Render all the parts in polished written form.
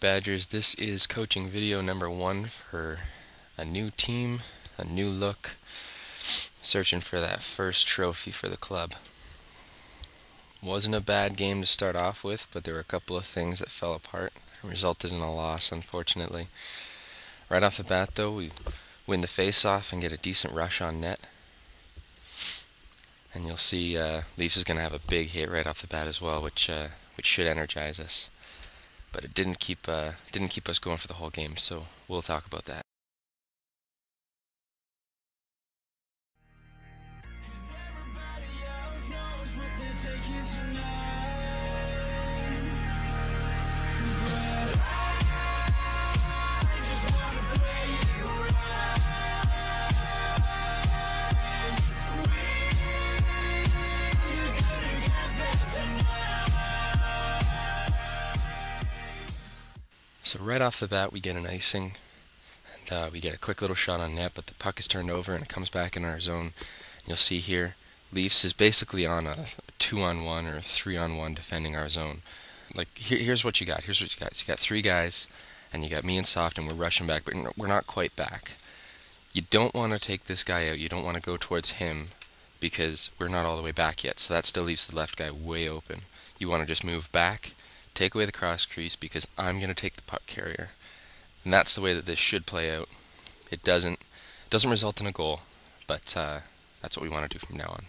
Badgers. This is coaching video number 1 for a new team, a new look, searching for that first trophy for the club. Wasn't a bad game to start off with, but there were a couple of things that fell apart and resulted in a loss, unfortunately. Right off the bat, though, we win the face-off and get a decent rush on net. And you'll see Leafs is going to have a big hit right off the bat as well, which should energize us. But it didn't keep us going for the whole game, so we'll talk about that. So right off the bat, we get an icing, and we get a quick little shot on net, but the puck is turned over and it comes back in our zone. And you'll see here, Leafs is basically on a 2-on-1 or a 3-on-1 defending our zone. Like, here's what you got. So you got 3 guys, and you got me and Soft, and we're rushing back, but we're not quite back. You don't want to take this guy out. You don't want to go towards him because we're not all the way back yet, so that still leaves the left guy way open. You want to just move back, take away the cross crease, because I'm going to take the puck carrier. And that's the way that this should play out. It doesn't result in a goal, but that's what we want to do from now on.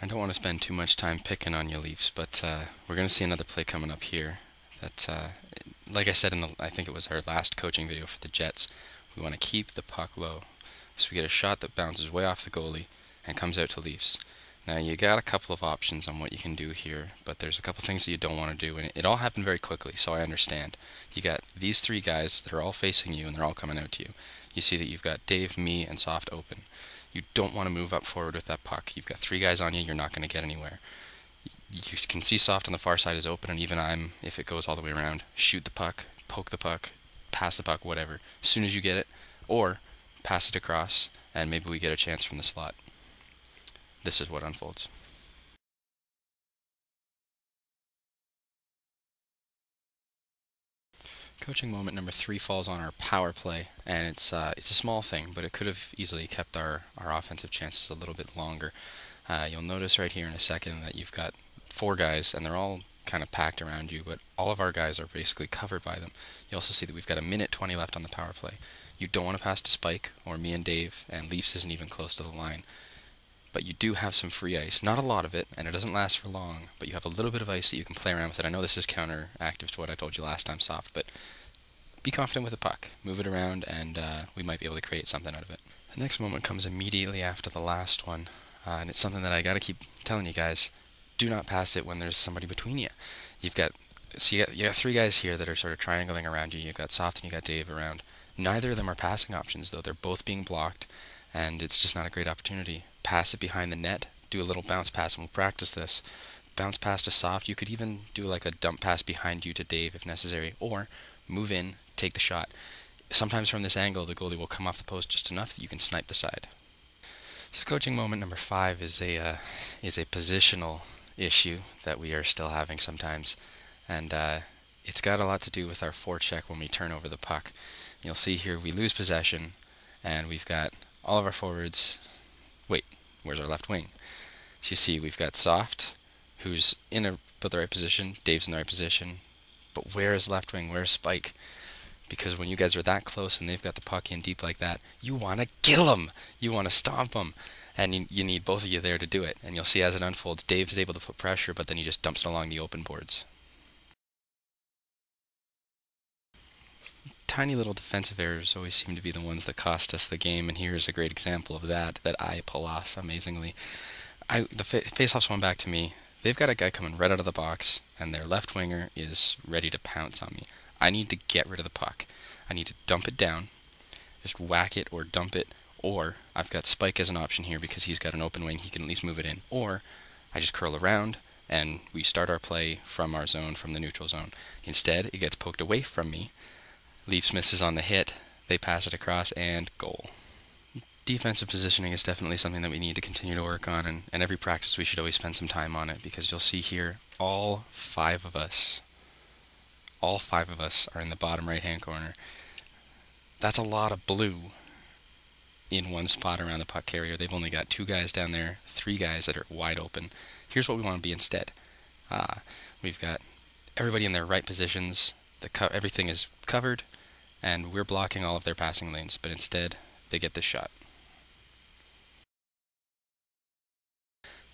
I don't want to spend too much time picking on you, Leafs, but we're going to see another play coming up here. That, like I said I think it was our last coaching video for the Jets, we want to keep the puck low. So we get a shot that bounces way off the goalie and comes out to Leafs. Now, you got a couple of options on what you can do here, but there's a couple things that you don't want to do, and it all happened very quickly, so I understand. You got these 3 guys that are all facing you, and they're all coming out to you. You see that you've got Dave, me, and Soft open. You don't want to move up forward with that puck. You've got 3 guys on you, you're not going to get anywhere. You can see Soft on the far side is open, and even I'm, if it goes all the way around, shoot the puck, poke the puck, pass the puck, whatever, as soon as you get it, or pass it across, and maybe we get a chance from the slot. This is what unfolds. Coaching moment number 3 falls on our power play, and it's a small thing, but it could have easily kept our offensive chances a little bit longer. You'll notice right here in a second that you've got 4 guys, and they're all kind of packed around you, but all of our guys are basically covered by them. You also see that we've got 1:20 left on the power play. You don't want to pass to Spike, or me and Dave, and Leafs isn't even close to the line. But you do have some free ice. Not a lot of it, and it doesn't last for long, but you have a little bit of ice that you can play around with it. I know this is counteractive to what I told you last time, Soft, but be confident with the puck. Move it around, and we might be able to create something out of it. The next moment comes immediately after the last one, and it's something that I got to keep telling you guys. Do not pass it when there's somebody between you. You got 3 guys here that are sort of triangling around you. You've got Soft and you got Dave around. Neither of them are passing options, though. They're both being blocked, and it's just not a great opportunity. Pass it behind the net, do a little bounce pass, and we'll practice this. Bounce pass to Soft. You could even do like a dump pass behind you to Dave if necessary, or move in, take the shot. Sometimes from this angle, the goalie will come off the post just enough that you can snipe the side. So coaching moment number 5 is a positional issue that we are still having sometimes, and it's got a lot to do with our forecheck when we turn over the puck. You'll see here we lose possession, and we've got all of our forwards. Wait, where's our left wing? So you see we've got Soft, who's in about the right position, Dave's in the right position, but where is left wing? Where's Spike? Because when you guys are that close and they've got the puck in deep like that, you want to kill them. You want to stomp them. And you need both of you there to do it. And you'll see as it unfolds, Dave's able to put pressure, but then he just dumps it along the open boards. Tiny little defensive errors always seem to be the ones that cost us the game, and here's a great example of that I pull off amazingly. The face-off's one back to me. They've got a guy coming right out of the box, and their left winger is ready to pounce on me. I need to get rid of the puck. I need to dump it down, just whack it or dump it, or I've got Spike as an option here because he's got an open wing, he can at least move it in, or I just curl around and we start our play from our zone, from the neutral zone. Instead, it gets poked away from me. Leafs misses on the hit, they pass it across, and goal. Defensive positioning is definitely something that we need to continue to work on, and every practice we should always spend some time on it, because you'll see here all 5 of us All 5 of us are in the bottom right-hand corner. That's a lot of blue in one spot around the puck carrier. They've only got 2 guys down there, 3 guys that are wide open. Here's what we want to be instead. We've got everybody in their right positions. Everything is covered, and we're blocking all of their passing lanes, but instead they get this shot.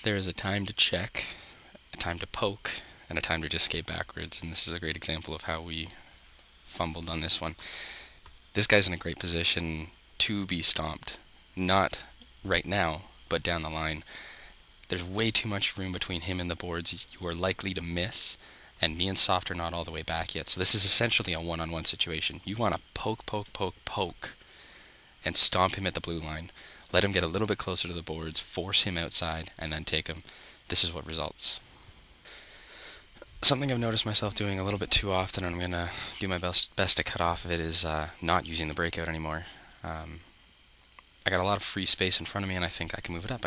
There is a time to check, a time to poke, and a time to just skate backwards, and this is a great example of how we fumbled on this one. This guy's in a great position to be stomped. Not right now, but down the line. There's way too much room between him and the boards. You are likely to miss, and me and Soft are not all the way back yet. So this is essentially a one-on-one situation. You want to poke, and stomp him at the blue line. Let him get a little bit closer to the boards, force him outside, and then take him. This is what results. Something I've noticed myself doing a little bit too often, and I'm going to do my best to cut off of it, is not using the breakout anymore. I got a lot of free space in front of me, and I think I can move it up.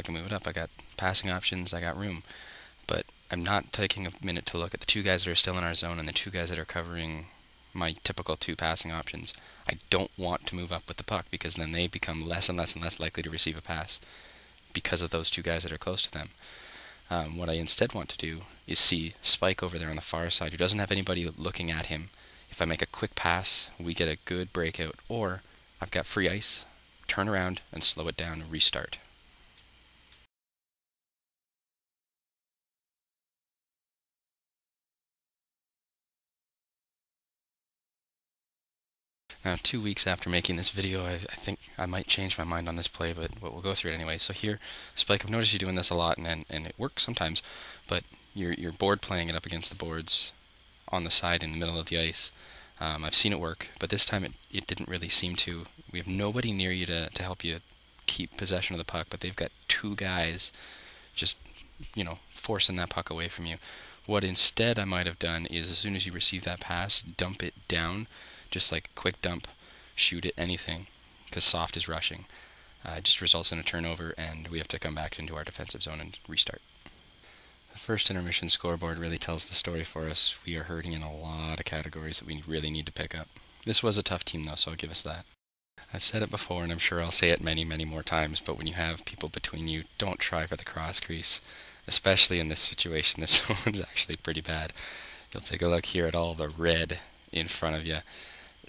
I got passing options, I got room. But I'm not taking a minute to look at the 2 guys that are still in our zone and the 2 guys that are covering my typical 2 passing options. I don't want to move up with the puck, because then they become less and less likely to receive a pass because of those 2 guys that are close to them. What I instead want to do is see Spike over there on the far side, who doesn't have anybody looking at him. If I make a quick pass, we get a good breakout, or I've got free ice, turn around and slow it down and restart. Now, 2 weeks after making this video, I think I might change my mind on this play, but we'll go through it anyway. So here, Spike, I've noticed you doing this a lot, and it works sometimes, but you're board playing it up against the boards on the side in the middle of the ice. I've seen it work, but this time it didn't really seem to. We have nobody near you to help you keep possession of the puck, but they've got 2 guys just, forcing that puck away from you. What instead I might have done is, as soon as you receive that pass, dump it down. Just like quick dump, shoot it, anything, because Soft is rushing. It just results in a turnover, and we have to come back into our defensive zone and restart. The first intermission scoreboard really tells the story for us. We are hurting in a lot of categories that we really need to pick up. This was a tough team, though, so I'll give us that. I've said it before, and I'm sure I'll say it many, many more times, but when you have people between you, don't try for the cross crease. Especially in this situation, this one's actually pretty bad. You'll take a look here at all the red in front of you.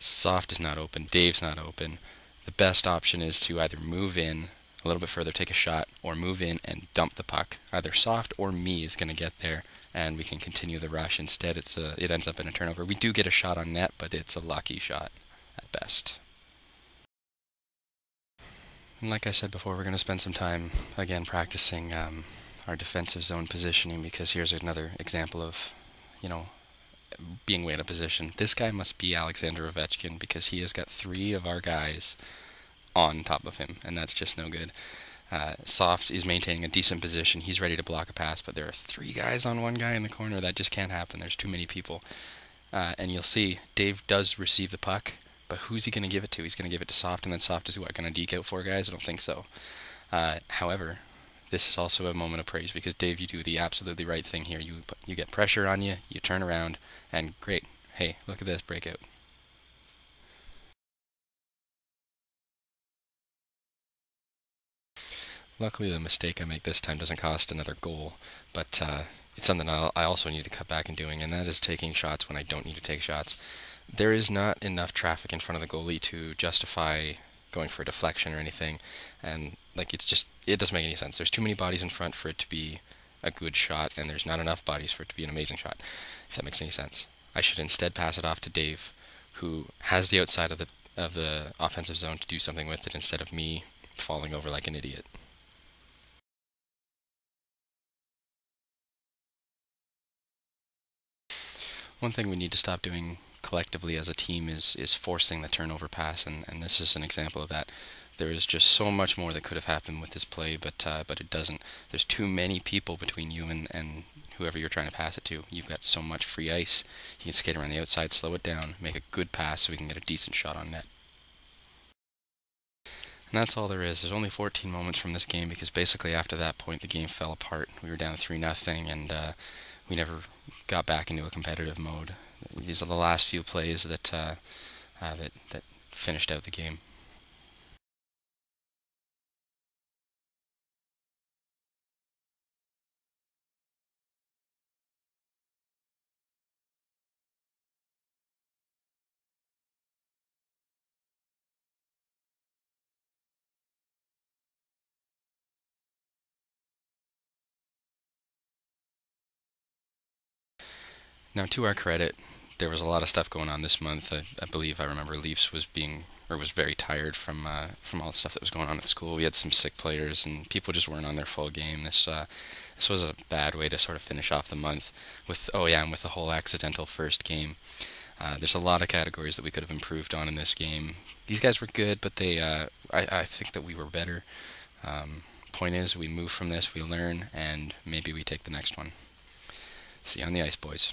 Soft is not open, Dave's not open. The best option is to either move in a little bit further, take a shot, or move in and dump the puck. Either Soft or me is going to get there, and we can continue the rush. Instead, it ends up in a turnover. We do get a shot on net, but it's a lucky shot at best. And like I said before, we're going to spend some time, again, practicing our defensive zone positioning, because here's another example of, being way out of position. This guy must be Alexander Ovechkin, because he has got 3 of our guys on top of him, and that's just no good. Soft is maintaining a decent position. He's ready to block a pass, but there are 3 guys on 1 guy in the corner. That just can't happen. There's too many people. And you'll see Dave does receive the puck, but who's he going to give it to? He's going to give it to Soft, and then Soft is what, going to deke out 4 guys? I don't think so. However, this is also a moment of praise, because Dave, you do the absolutely right thing here. You get pressure on you, you turn around, and great. Hey, look at this breakout. Luckily, the mistake I make this time doesn't cost another goal, but it's something I also need to cut back in doing, and that is taking shots when I don't need to take shots. There is not enough traffic in front of the goalie to justify going for a deflection or anything, and it doesn't make any sense. There's too many bodies in front for it to be a good shot, and there's not enough bodies for it to be an amazing shot, if that makes any sense. I should instead pass it off to Dave, who has the outside of the offensive zone to do something with it, instead of me falling over like an idiot. One thing we need to stop doing collectively as a team is forcing the turnover pass, and this is an example of that. There is just so much more that could have happened with this play, but it doesn't. There's too many people between you and whoever you're trying to pass it to. You've got so much free ice. You can skate around the outside, slow it down, make a good pass so we can get a decent shot on net. And that's all there is. There's only 14 moments from this game, because basically after that point the game fell apart. We were down 3-0, and we never got back into a competitive mode. these are the last few plays that finished out the game. Now, to our credit, there was a lot of stuff going on this month. I believe I remember Leafs was very tired from all the stuff that was going on at school. We had some sick players, and people just weren't on their full game. This was a bad way to sort of finish off the month with, oh yeah, and with the whole accidental first game. There's a lot of categories that we could have improved on in this game. These guys were good, but I think that we were better. Point is, we move from this, we learn, and maybe we take the next one. See you on the ice, boys.